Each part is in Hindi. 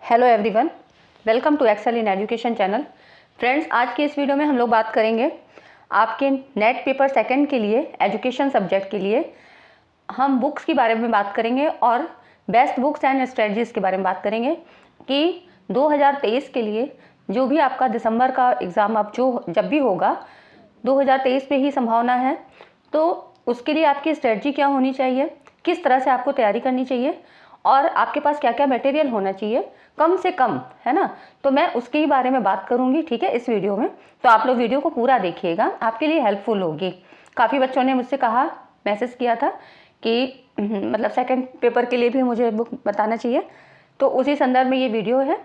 Hello everyone, welcome to Excel In Education channel. Friends, आज की इस वीडियो में हम लोग बात करेंगे आपके नेट पेपर सेकंड के लिए एजुकेशन सब्जेक्ट के लिए हम बुक्स के बारे में बात करेंगे और बेस्ट बुक्स एंड स्ट्रेटजीज़ के बारे में बात करेंगे कि 2023 के लिए जो भी आपका दिसंबर का एग्ज़ाम अब जब भी होगा 2023 में ही संभावना है, तो उसके लिए आपकी स्ट्रेटजी क्या होनी चाहिए, किस तरह से आपको तैयारी करनी चाहिए और आपके पास क्या क्या मटेरियल होना चाहिए कम से कम, है ना। तो मैं उसके ही बारे में बात करूंगी, ठीक है, इस वीडियो में। तो आप लोग वीडियो को पूरा देखिएगा, आपके लिए हेल्पफुल होगी। काफ़ी बच्चों ने मुझसे कहा, मैसेज किया था कि मतलब सेकंड पेपर के लिए भी मुझे बुक बताना चाहिए, तो उसी संदर्भ में ये वीडियो है।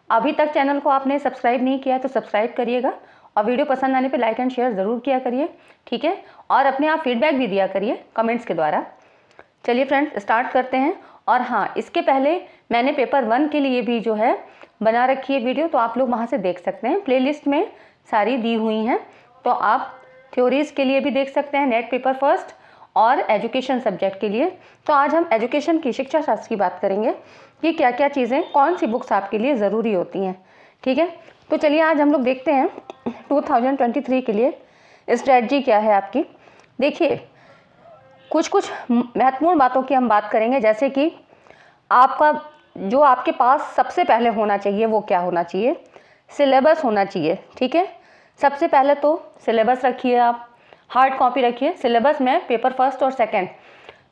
अभी तक चैनल को आपने सब्सक्राइब नहीं किया तो सब्सक्राइब करिएगा और वीडियो पसंद आने पर लाइक एंड शेयर ज़रूर किया करिए, ठीक है। और अपने आप फीडबैक भी दिया करिए कमेंट्स के द्वारा। चलिए फ्रेंड्स, स्टार्ट करते हैं। और हाँ, इसके पहले मैंने पेपर 1 के लिए भी जो है बना रखी है वीडियो, तो आप लोग वहाँ से देख सकते हैं। प्लेलिस्ट में सारी दी हुई हैं, तो आप थ्योरीज़ के लिए भी देख सकते हैं, नेट पेपर फर्स्ट और एजुकेशन सब्जेक्ट के लिए। तो आज हम एजुकेशन की, शिक्षा शास्त्र की बात करेंगे कि क्या क्या चीज़ें, कौन सी बुक्स आपके लिए ज़रूरी होती हैं, ठीक है। तो चलिए आज हम लोग देखते हैं 2023 के लिए स्ट्रेटजी क्या है आपकी। देखिए, कुछ महत्वपूर्ण बातों की हम बात करेंगे, जैसे कि आपका जो आपके पास सबसे पहले होना चाहिए वो क्या होना चाहिए, सिलेबस होना चाहिए, ठीक है। सबसे पहले तो सिलेबस रखिए, आप हार्ड कॉपी रखिए। सिलेबस में पेपर फर्स्ट और सेकंड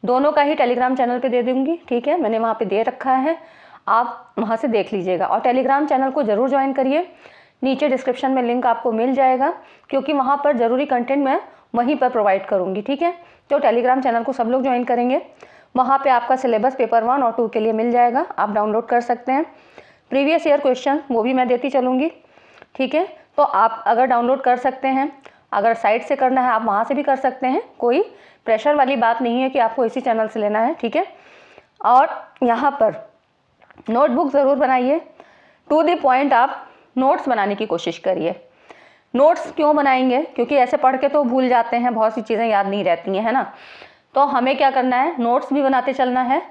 दोनों का ही टेलीग्राम चैनल पे दे दूँगी, ठीक है, मैंने वहाँ पे दे रखा है, आप वहाँ से देख लीजिएगा। और टेलीग्राम चैनल को ज़रूर ज्वाइन करिए, नीचे डिस्क्रिप्शन में लिंक आपको मिल जाएगा, क्योंकि वहाँ पर ज़रूरी कंटेंट मैं वहीं पर प्रोवाइड करूँगी, ठीक है। तो टेलीग्राम चैनल को सब लोग ज्वाइन करेंगे, वहाँ पे आपका सिलेबस पेपर 1 और 2 के लिए मिल जाएगा, आप डाउनलोड कर सकते हैं। प्रीवियस ईयर क्वेश्चन वो भी मैं देती चलूँगी, ठीक है। तो आप अगर डाउनलोड कर सकते हैं, अगर साइट से करना है आप वहाँ से भी कर सकते हैं, कोई प्रेशर वाली बात नहीं है कि आपको इसी चैनल से लेना है, ठीक है। और यहाँ पर नोटबुक ज़रूर बनाइए, टू द पॉइंट आप नोट्स बनाने की कोशिश करिए। नोट्स क्यों बनाएंगे, क्योंकि ऐसे पढ़ के तो भूल जाते हैं, बहुत सी चीज़ें याद नहीं रहती हैं, है ना। तो हमें क्या करना है, नोट्स भी बनाते चलना है।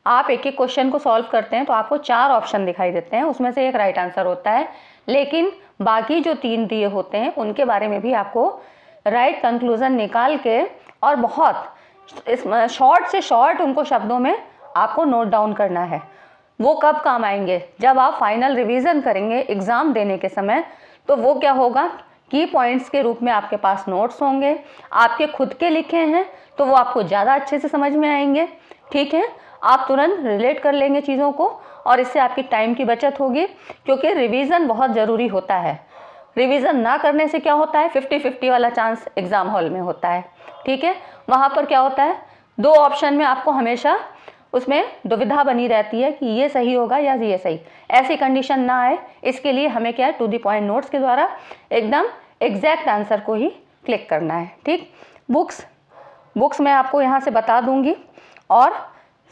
आप एक एक क्वेश्चन को सॉल्व करते हैं तो आपको 4 ऑप्शन दिखाई देते हैं, उसमें से एक राइट आंसर होता है, लेकिन बाकी जो 3 दिए होते हैं उनके बारे में भी आपको राइट कंक्लूजन निकाल के और बहुत शॉर्ट से शॉर्ट उनको शब्दों में आपको नोट डाउन करना है। वो कब काम आएंगे, जब आप फाइनल रिवीजन करेंगे एग्ज़ाम देने के समय, तो वो क्या होगा, की पॉइंट्स के रूप में आपके पास नोट्स होंगे, आपके खुद के लिखे हैं, तो वो आपको ज़्यादा अच्छे से समझ में आएंगे, ठीक है। आप तुरंत रिलेट कर लेंगे चीज़ों को और इससे आपकी टाइम की बचत होगी, क्योंकि रिवीजन बहुत ज़रूरी होता है। रिवीजन ना करने से क्या होता है, 50-50 वाला चांस एग्ज़ाम हॉल में होता है, ठीक है। वहाँ पर क्या होता है, 2 ऑप्शन में आपको हमेशा उसमें दुविधा बनी रहती है कि ये सही होगा या ये सही, ऐसी कंडीशन ना आए, इसके लिए हमें क्या है, टू द पॉइंट नोट्स के द्वारा एकदम एग्जैक्ट आंसर को ही क्लिक करना है, ठीक। बुक्स मैं आपको यहाँ से बता दूंगी। और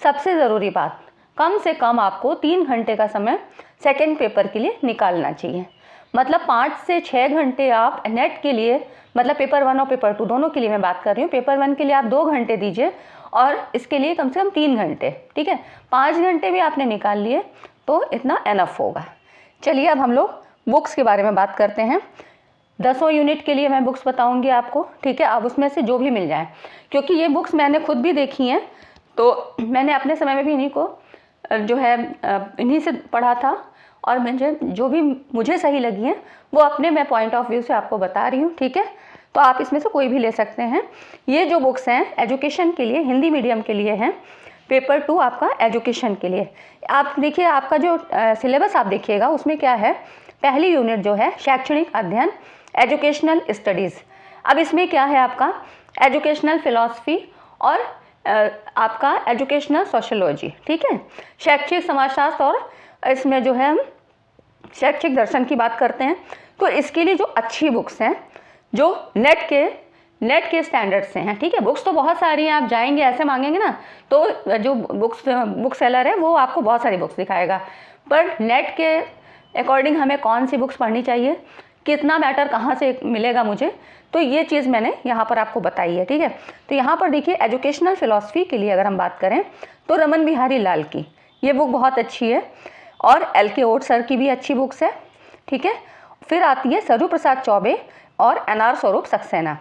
सबसे ज़रूरी बात, कम से कम आपको 3 घंटे का समय सेकंड पेपर के लिए निकालना चाहिए। मतलब 5 से 6 घंटे आप नेट के लिए, मतलब पेपर 1 और पेपर 2 दोनों के लिए मैं बात कर रही हूँ। पेपर 1 के लिए आप 2 घंटे दीजिए और इसके लिए कम से कम 3 घंटे, ठीक है। 5 घंटे भी आपने निकाल लिए तो इतना एनफ होगा। चलिए अब हम लोग बुक्स के बारे में बात करते हैं। 10 यूनिट के लिए मैं बुक्स बताऊंगी आपको, ठीक है। अब उसमें से जो भी मिल जाए, क्योंकि ये बुक्स मैंने खुद भी देखी हैं, तो मैंने अपने समय में भी इन्हीं को जो है इन्हीं से पढ़ा था, और जो भी मुझे सही लगी हैं वो अपने मैं पॉइंट ऑफ व्यू से आपको बता रही हूँ, ठीक है। तो आप इसमें से कोई भी ले सकते हैं। ये जो बुक्स हैं एजुकेशन के लिए, हिंदी मीडियम के लिए हैं, पेपर 2 आपका एजुकेशन के लिए। आप देखिए, आपका जो सिलेबस आप देखिएगा उसमें क्या है, पहली यूनिट जो है शैक्षणिक अध्ययन, एजुकेशनल स्टडीज़। अब इसमें क्या है, आपका एजुकेशनल फिलॉसफी और आपका एजुकेशनल सोशोलॉजी, ठीक है, शैक्षिक समाजशास्त्र, और इसमें जो है हम शैक्षिक दर्शन की बात करते हैं। तो इसके लिए जो अच्छी बुक्स हैं, जो नेट के स्टैंडर्ड से हैं, ठीक है। बुक्स तो बहुत सारी हैं, आप जाएंगे ऐसे मांगेंगे ना तो जो बुक सेलर है वो आपको बहुत सारी बुक्स दिखाएगा, पर नेट के अकॉर्डिंग हमें कौन सी बुक्स पढ़नी चाहिए, कितना मैटर कहाँ से मिलेगा मुझे, तो ये चीज़ मैंने यहाँ पर आपको बताई है, ठीक है। तो यहाँ पर देखिए, एजुकेशनल फिलॉसफी के लिए अगर हम बात करें तो रमन बिहारी लाल की ये बुक बहुत अच्छी है। और LK ओट सर की भी अच्छी बुक्स है, ठीक है। फिर आती है सरू प्रसाद चौबे और NR स्वरूप सक्सेना।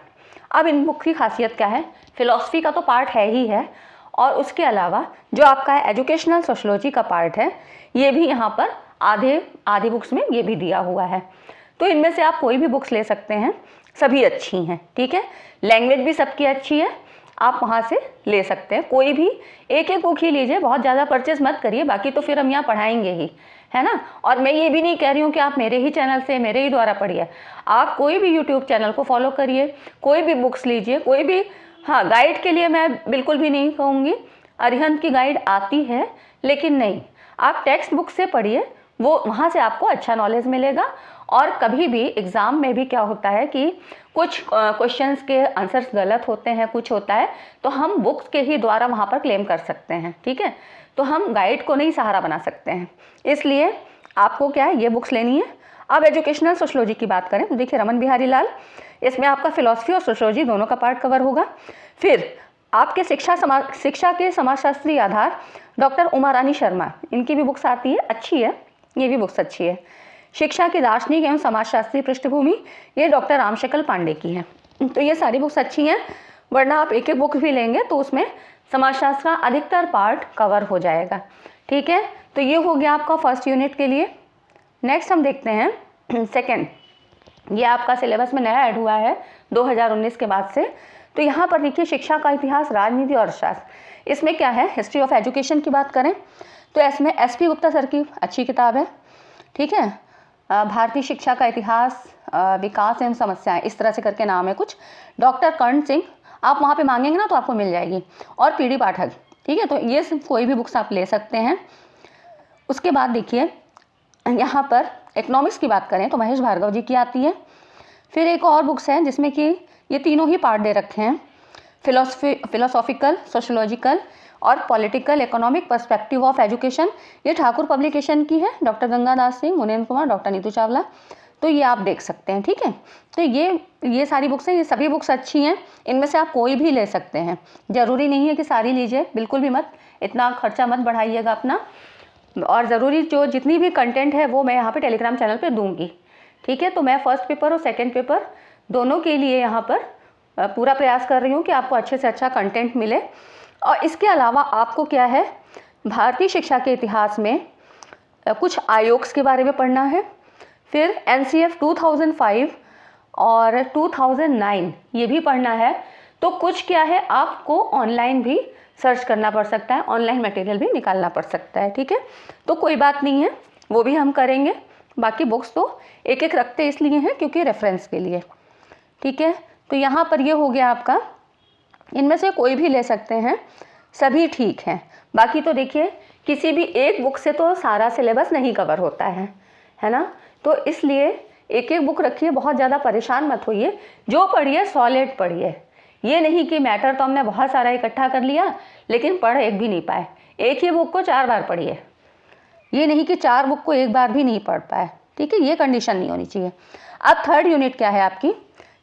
अब इन बुक की खासियत क्या है, फिलॉसफी का तो पार्ट है ही है, और उसके अलावा जो आपका एजुकेशनल सोशोलॉजी का पार्ट है ये भी यहाँ पर आधे बुक्स में ये भी दिया हुआ है। तो इनमें से आप कोई भी बुक्स ले सकते हैं, सभी अच्छी हैं, ठीक है। लैंग्वेज भी सबकी अच्छी है, आप वहाँ से ले सकते हैं। कोई भी एक बुक ही लीजिए, बहुत ज़्यादा परचेज मत करिए, बाकी तो फिर हम यहाँ पढ़ाएंगे ही, है ना। और मैं ये भी नहीं कह रही हूँ कि आप मेरे ही चैनल से मेरे ही द्वारा पढ़िए, आप कोई भी यूट्यूब चैनल को फॉलो करिए, कोई भी बुक्स लीजिए, कोई भी। हाँ, गाइड के लिए मैं बिल्कुल भी नहीं कहूँगी, अरिहंत की गाइड आती है, लेकिन नहीं, आप टेक्स्ट बुक से पढ़िए, वो वहाँ से आपको अच्छा नॉलेज मिलेगा। और कभी भी एग्ज़ाम में भी क्या होता है कि कुछ क्वेश्चंस के आंसर्स गलत होते हैं, कुछ होता है, तो हम बुक्स के ही द्वारा वहाँ पर क्लेम कर सकते हैं, ठीक है। तो हम गाइड को नहीं सहारा बना सकते हैं, इसलिए आपको क्या है, ये बुक्स लेनी है। अब एजुकेशनल सोशोलॉजी की बात करें तो देखिए रमन बिहारी लाल, इसमें आपका फिलॉसफी और सोशोलॉजी दोनों का पार्ट कवर होगा। फिर आपके शिक्षा के समाजशास्त्री आधार डॉक्टर उमा रानी शर्मा, इनकी भी बुक्स आती है, अच्छी है, ये भी बुक्स अच्छी है। शिक्षा की दार्शनिक एवं समाजशास्त्री पृष्ठभूमि, ये डॉक्टर रामशकल पांडे की है। तो ये सारी बुक्स अच्छी हैं, वरना आप एक बुक भी लेंगे तो उसमें समाजशास्त्र का अधिकतर पार्ट कवर हो जाएगा, ठीक है। तो ये हो गया आपका फर्स्ट यूनिट के लिए। नेक्स्ट हम देखते हैं सेकेंड, ये आपका सिलेबस में नया ऐड हुआ है 2019 के बाद से। तो यहाँ पर देखिए शिक्षा का इतिहास, राजनीति और अर्थशास्त्र। इसमें क्या है, हिस्ट्री ऑफ एजुकेशन की बात करें तो इसमें SP गुप्ता सर की अच्छी किताब है, ठीक है। भारतीय शिक्षा का इतिहास, विकास एवं समस्याएं, इस तरह से करके नाम है कुछ, डॉक्टर कर्ण सिंह, आप वहाँ पे मांगेंगे ना तो आपको मिल जाएगी, और PD पाठक, ठीक है। तो ये कोई भी बुक्स आप ले सकते हैं। उसके बाद देखिए यहाँ पर इकोनॉमिक्स की बात करें तो महेश भार्गव जी की आती है। फिर एक और बुक्स है जिसमें कि ये तीनों ही पार्ट दे रखे हैं, फिलोसॉफिकल, सोशोलॉजिकल और political economic perspective of education, ये ठाकुर पब्लिकेशन की है, डॉक्टर गंगादास सिंह, मुनेन्द्र कुमार, डॉक्टर नीतू चावला। तो ये आप देख सकते हैं, ठीक है। तो ये सारी बुक्स हैं, ये सभी बुक्स अच्छी हैं, इनमें से आप कोई भी ले सकते हैं, ज़रूरी नहीं है कि सारी लीजिए, बिल्कुल भी मत, इतना खर्चा मत बढ़ाइएगा अपना। और ज़रूरी जो जितनी भी कंटेंट है वो मैं यहाँ पे टेलीग्राम चैनल पे दूंगी, ठीक है। तो मैं फर्स्ट पेपर और सेकंड पेपर दोनों के लिए यहाँ पर पूरा प्रयास कर रही हूँ कि आपको अच्छे से अच्छा कंटेंट मिले। और इसके अलावा आपको क्या है, भारतीय शिक्षा के इतिहास में कुछ आयोग्स के बारे में पढ़ना है, फिर NCF 2005 और 2009 ये भी पढ़ना है। तो कुछ क्या है, आपको ऑनलाइन भी सर्च करना पड़ सकता है, ऑनलाइन मटेरियल भी निकालना पड़ सकता है, ठीक है। तो कोई बात नहीं है, वो भी हम करेंगे। बाकी बुक्स तो एक रखते इसलिए हैं क्योंकि रेफरेंस के लिए, ठीक है। तो यहाँ पर ये हो गया आपका, इनमें से कोई भी ले सकते हैं, सभी ठीक हैं। बाकी तो देखिए किसी भी एक बुक से तो सारा सिलेबस नहीं कवर होता है ना। तो इसलिए एक बुक रखिए, बहुत ज़्यादा परेशान मत होइए, जो पढ़िए सॉलिड पढ़िए। ये नहीं कि मैटर तो हमने बहुत सारा इकट्ठा कर लिया लेकिन पढ़ एक भी नहीं पाए, एक ही बुक को 4 बार पढ़िए, ये नहीं कि 4 बुक को एक बार भी नहीं पढ़ पाए, ठीक है। ये कंडीशन नहीं होनी चाहिए। अब थर्ड यूनिट क्या है आपकी,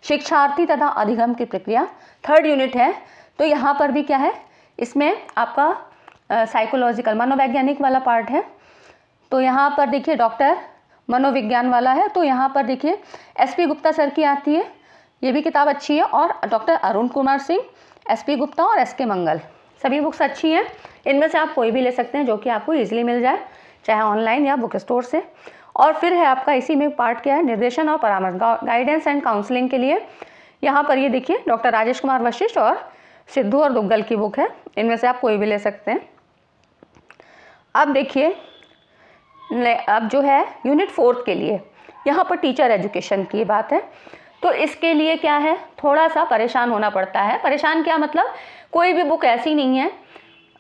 शिक्षार्थी तथा अधिगम की प्रक्रिया, थर्ड यूनिट है। तो यहाँ पर भी क्या है, इसमें आपका साइकोलॉजिकल, मनोवैज्ञानिक वाला पार्ट है। तो यहाँ पर देखिए डॉक्टर मनोविज्ञान वाला है, तो यहाँ पर देखिए SP गुप्ता सर की आती है, ये भी किताब अच्छी है, और डॉक्टर अरुण कुमार सिंह, SP गुप्ता और SK मंगल, सभी बुक्स अच्छी हैं। इनमें से आप कोई भी ले सकते हैं जो कि आपको ईजिली मिल जाए, चाहे ऑनलाइन या बुक स्टोर से। और फिर है आपका इसी में पार्ट क्या है, निर्देशन और परामर्श, गाइडेंस एंड काउंसलिंग के लिए। यहाँ पर ये देखिए डॉक्टर राजेश कुमार वशिष्ठ और सिद्धू और दुग्गल की बुक है, इनमें से आप कोई भी ले सकते हैं। अब देखिए अब जो है यूनिट 4 के लिए, यहाँ पर टीचर एजुकेशन की बात है। तो इसके लिए क्या है, थोड़ा सा परेशान होना पड़ता है। परेशान क्या मतलब, कोई भी बुक ऐसी नहीं है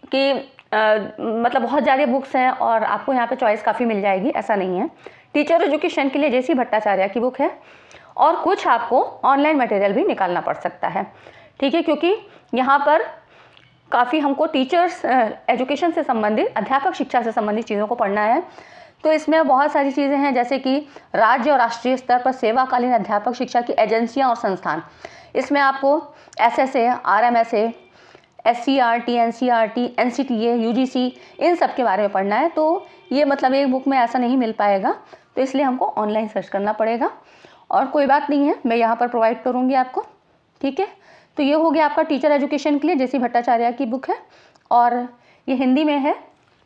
कि मतलब बहुत ज़्यादा बुक्स हैं और आपको यहाँ पे चॉइस काफ़ी मिल जाएगी, ऐसा नहीं है। टीचर एजुकेशन के लिए जैसी भट्टाचार्य की बुक है, और कुछ आपको ऑनलाइन मटेरियल भी निकालना पड़ सकता है, ठीक है। क्योंकि यहाँ पर काफ़ी हमको टीचर्स एजुकेशन से संबंधित, अध्यापक शिक्षा से संबंधित चीज़ों को पढ़ना है। तो इसमें बहुत सारी चीज़ें हैं, जैसे कि राज्य और राष्ट्रीय स्तर पर सेवाकालीन अध्यापक शिक्षा की एजेंसियां और संस्थान। इसमें आपको SSA, RMSA, SCERT, NCERT, NCTA, UGC, इन सब के बारे में पढ़ना है। तो ये मतलब एक बुक में ऐसा नहीं मिल पाएगा, तो इसलिए हमको ऑनलाइन सर्च करना पड़ेगा। और कोई बात नहीं है, मैं यहाँ पर प्रोवाइड करूँगी आपको, ठीक है। तो ये हो गया आपका टीचर एजुकेशन के लिए, जेसी भट्टाचार्य की बुक है और ये हिंदी में है,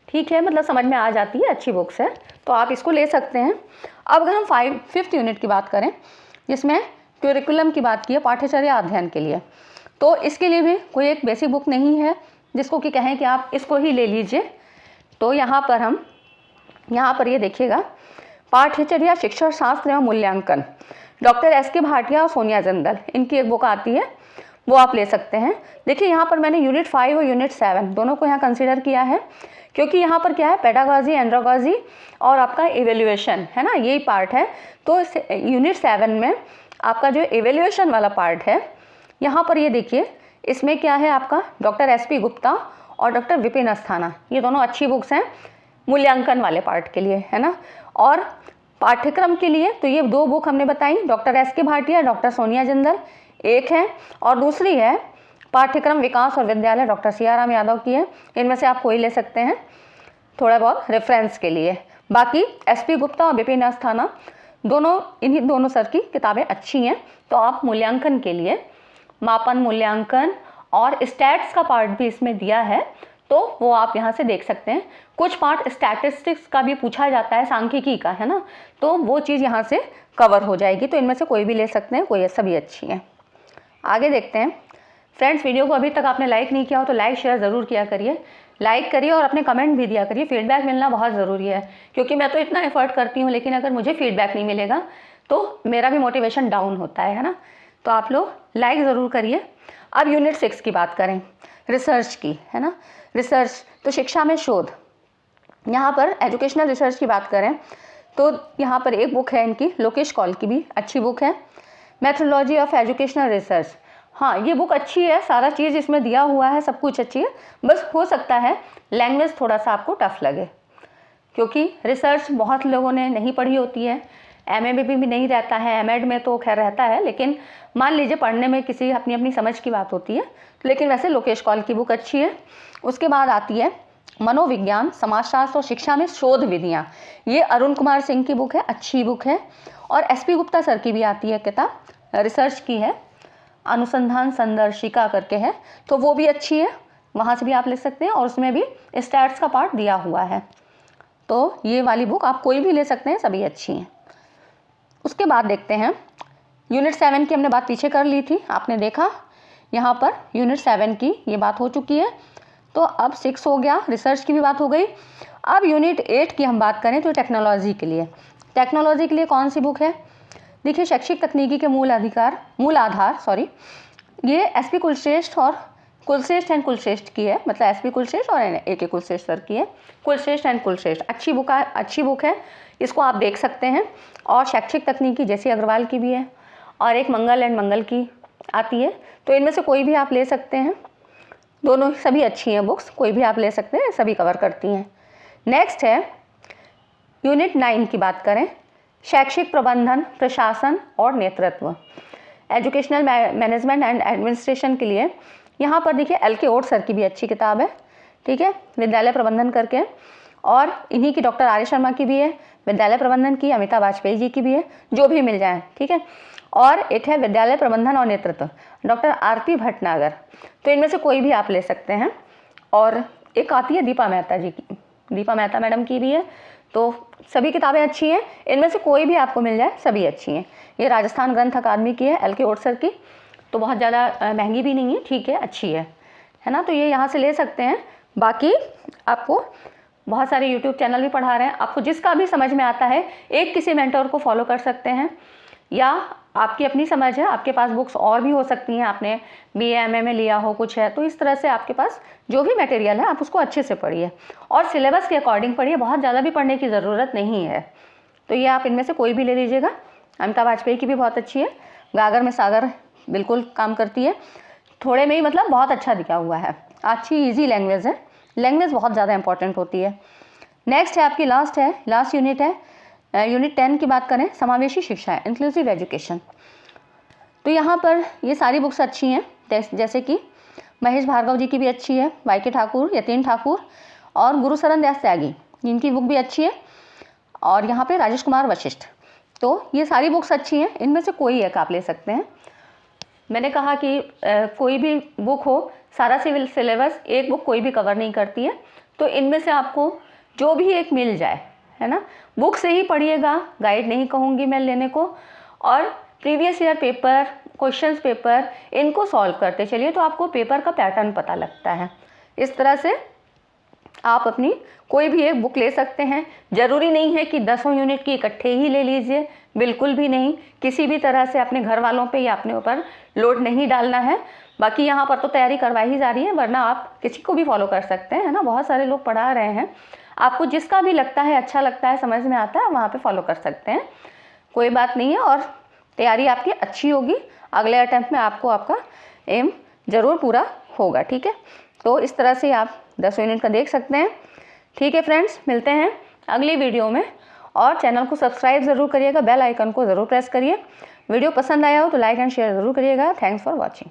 ठीक है, मतलब समझ में आ जाती है, अच्छी बुक्स है, तो आप इसको ले सकते हैं। अब अगर हम 5th यूनिट की बात करें, जिसमें करिकुलम की बात की है, पाठ्यचर्या अध्ययन के लिए, तो इसके लिए भी कोई एक बेसिक बुक नहीं है जिसको कि कहें कि आप इसको ही ले लीजिए। तो यहाँ पर ये देखिएगा, पाठ्यचर्या शिक्षण शास्त्र एवं मूल्यांकन, डॉक्टर SK भाटिया और सोनिया जिंदल, इनकी एक बुक आती है, वो आप ले सकते हैं। देखिए यहाँ पर मैंने यूनिट 5 और यूनिट 7 दोनों को यहाँ कंसीडर किया है, क्योंकि यहाँ पर क्या है, पेडागॉजी, एंड्रोगॉजी और आपका इवेल्युएशन है ना, यही पार्ट है। तो यूनिट 7 में आपका जो इवेल्युएशन वाला पार्ट है, यहाँ पर ये देखिए, इसमें क्या है आपका डॉक्टर SP गुप्ता और डॉक्टर विपिन अस्थाना, ये दोनों अच्छी बुक्स हैं मूल्यांकन वाले पार्ट के लिए, है ना। और पाठ्यक्रम के लिए तो ये 2 बुक हमने बताई, doctor SK Bhatia, doctor Sonia Jindal एक है, और दूसरी है पाठ्यक्रम विकास और विद्यालय, डॉक्टर सियाराम यादव की है। इनमें से आप कोई ले सकते हैं थोड़ा बहुत रेफरेंस के लिए। बाकी SP गुप्ता और विपिन अस्थाना दोनों, इन्हीं दोनों सर की किताबें अच्छी हैं। तो आप मूल्यांकन के लिए मापन, मूल्यांकन और स्टैट्स का पार्ट भी इसमें दिया है, तो वो आप यहाँ से देख सकते हैं। कुछ पार्ट स्टैटिस्टिक्स का भी पूछा जाता है, सांख्यिकी का, है ना, तो वो चीज़ यहाँ से कवर हो जाएगी। तो इनमें से कोई भी ले सकते हैं, कोई सभी अच्छी हैं। आगे देखते हैं फ्रेंड्स, वीडियो को अभी तक आपने लाइक नहीं किया हो तो लाइक शेयर ज़रूर किया करिए, लाइक करिए और अपने कमेंट भी दिया करिए। फीडबैक मिलना बहुत ज़रूरी है, क्योंकि मैं तो इतना एफर्ट करती हूँ, लेकिन अगर मुझे फीडबैक नहीं मिलेगा तो मेरा भी मोटिवेशन डाउन होता है ना। तो आप लोग लाइक ज़रूर करिए। अब यूनिट 6 की बात करें, रिसर्च की, है ना। रिसर्च तो शिक्षा में शोध, यहाँ पर एजुकेशनल रिसर्च की बात करें तो यहाँ पर एक बुक है इनकी, लोकेश कौल की भी अच्छी बुक है, मेथोडोलॉजी ऑफ एजुकेशनल रिसर्च। हाँ, ये बुक अच्छी है, सारा चीज़ इसमें दिया हुआ है, सब कुछ अच्छी है, बस हो सकता है लैंग्वेज थोड़ा सा आपको टफ लगे, क्योंकि रिसर्च बहुत लोगों ने नहीं पढ़ी होती है। MA में भी नहीं रहता है, MED में तो खैर रहता है, लेकिन मान लीजिए पढ़ने में किसी अपनी अपनी समझ की बात होती है। लेकिन वैसे लोकेश कौल की बुक अच्छी है। उसके बाद आती है मनोविज्ञान, समाजशास्त्र और शिक्षा में शोध विधियाँ, ये अरुण कुमार सिंह की बुक है, अच्छी बुक है। और SP गुप्ता सर की भी आती है किताब, रिसर्च की है, अनुसंधान संदर्शिका करके है, तो वो भी अच्छी है, वहाँ से भी आप ले सकते हैं। और उसमें भी स्टैट्स का पार्ट दिया हुआ है, तो ये वाली बुक आप कोई भी ले सकते हैं, सभी अच्छी हैं। उसके बाद देखते हैं यूनिट 7 की हमने बात पीछे कर ली थी, आपने देखा यहाँ पर यूनिट 7 की ये बात हो चुकी है। तो अब 6 हो गया, रिसर्च की भी बात हो गई। अब यूनिट 8 की हम बात करें तो टेक्नोलॉजी के लिए, टेक्नोलॉजी के लिए कौन सी बुक है, देखिए शैक्षिक तकनीकी के मूल आधार, ये SP कुलश्रेष्ठ और कुलश्रेष्ठ एंड कुलश्रेष्ठ की है, मतलब SP कुलश्रेष्ठ और AK कुलश्रेष्ठ सर की है, कुलश्रेष्ठ एंड कुलश्रेष्ठ, अच्छी बुक है, इसको आप देख सकते हैं। और शैक्षिक तकनीकी जैसी अग्रवाल की भी है, और एक मंगल एंड मंगल की आती है, तो इनमें से कोई भी आप ले सकते हैं, दोनों सभी अच्छी हैं बुक्स, कोई भी आप ले सकते हैं, सभी कवर करती हैं। नेक्स्ट है यूनिट 9 की बात करें, शैक्षिक प्रबंधन, प्रशासन और नेतृत्व, एजुकेशनल मैनेजमेंट एंड एडमिनिस्ट्रेशन के लिए यहाँ पर देखिए LK ओट सर की भी अच्छी किताब है, ठीक है, विद्यालय प्रबंधन करके। और इन्हीं की डॉक्टर आर्य शर्मा की भी है, विद्यालय प्रबंधन की, अमिताभ वाजपेयी जी की भी है, जो भी मिल जाए, ठीक है। और एक है विद्यालय प्रबंधन और नेतृत्व, डॉक्टर आरती भटनागर, तो इनमें से कोई भी आप ले सकते हैं। और एक आती है दीपा मेहता जी की, दीपा मेहता मैडम की भी है, तो सभी किताबें अच्छी हैं, इनमें से कोई भी आपको मिल जाए, सभी अच्छी हैं। ये राजस्थान ग्रंथ अकादमी की है, LK ओट सर की, तो बहुत ज़्यादा महंगी भी नहीं है, ठीक है, अच्छी है ना, तो ये यहाँ से ले सकते हैं। बाकी आपको बहुत सारे YouTube चैनल भी पढ़ा रहे हैं, आपको जिसका भी समझ में आता है एक किसी मेंटर को फॉलो कर सकते हैं, या आपकी अपनी समझ है, आपके पास बुक्स और भी हो सकती हैं, आपने BA MA में लिया हो कुछ है, तो इस तरह से आपके पास जो भी मटेरियल है आप उसको अच्छे से पढ़िए और सिलेबस के अकॉर्डिंग पढ़िए, बहुत ज़्यादा भी पढ़ने की ज़रूरत नहीं है। तो ये आप इनमें से कोई भी ले लीजिएगा। अमिताभ वाजपेयी की भी बहुत अच्छी है, गागर में सागर बिल्कुल काम करती है, थोड़े में ही मतलब बहुत अच्छा दिया हुआ है, अच्छी ईजी लैंग्वेज है, लैंग्वेज बहुत ज़्यादा इंपॉर्टेंट होती है। नेक्स्ट है आपकी लास्ट यूनिट है, यूनिट 10 की बात करें, समावेशी शिक्षा है, इंक्लूसिव एजुकेशन। तो यहाँ पर ये सारी बुक्स अच्छी हैं, जैसे कि महेश भार्गव जी की भी अच्छी है, वाई.के. ठाकुर, यतीन ठाकुर और गुरुशरण दास त्यागी, इनकी बुक भी अच्छी है। और यहाँ पे राजेश कुमार वशिष्ठ। तो ये सारी बुक्स अच्छी हैं, इनमें से कोई एक आप ले सकते हैं। मैंने कहा कि कोई भी बुक हो, सारा सिविल सिलेबस एक बुक कोई भी कवर नहीं करती है, तो इनमें से आपको जो भी एक मिल जाए, है ना, बुक से ही पढ़िएगा, गाइड नहीं कहूँगी मैं लेने को। और previous year paper, questions paper, इनको सॉल्व करते चलिए, तो आपको पेपर का पैटर्न पता लगता है। इस तरह से आप अपनी कोई भी एक बुक ले सकते हैं। ज़रूरी नहीं है कि 10 यूनिट की इकट्ठे ही ले लीजिए, बिल्कुल भी नहीं। किसी भी तरह से अपने घर वालों पे या अपने ऊपर लोड नहीं डालना है। बाकी यहाँ पर तो तैयारी करवाई ही जा रही है, वरना आप किसी को भी फॉलो कर सकते हैं, है ना, बहुत सारे लोग पढ़ा रहे हैं। आपको जिसका भी लगता है, अच्छा लगता है, समझ में आता है, वहाँ पर फॉलो कर सकते हैं, कोई बात नहीं है। और तैयारी आपकी अच्छी होगी, अगले अटैम्प्ट में आपको आपका एम ज़रूर पूरा होगा। ठीक है, तो इस तरह से आप 10 यूनिट का देख सकते हैं। ठीक है फ्रेंड्स, मिलते हैं अगली वीडियो में। और चैनल को सब्सक्राइब ज़रूर करिएगा, बेल आइकन को ज़रूर प्रेस करिए। वीडियो पसंद आया हो तो लाइक एंड शेयर ज़रूर करिएगा। Thanks for watching.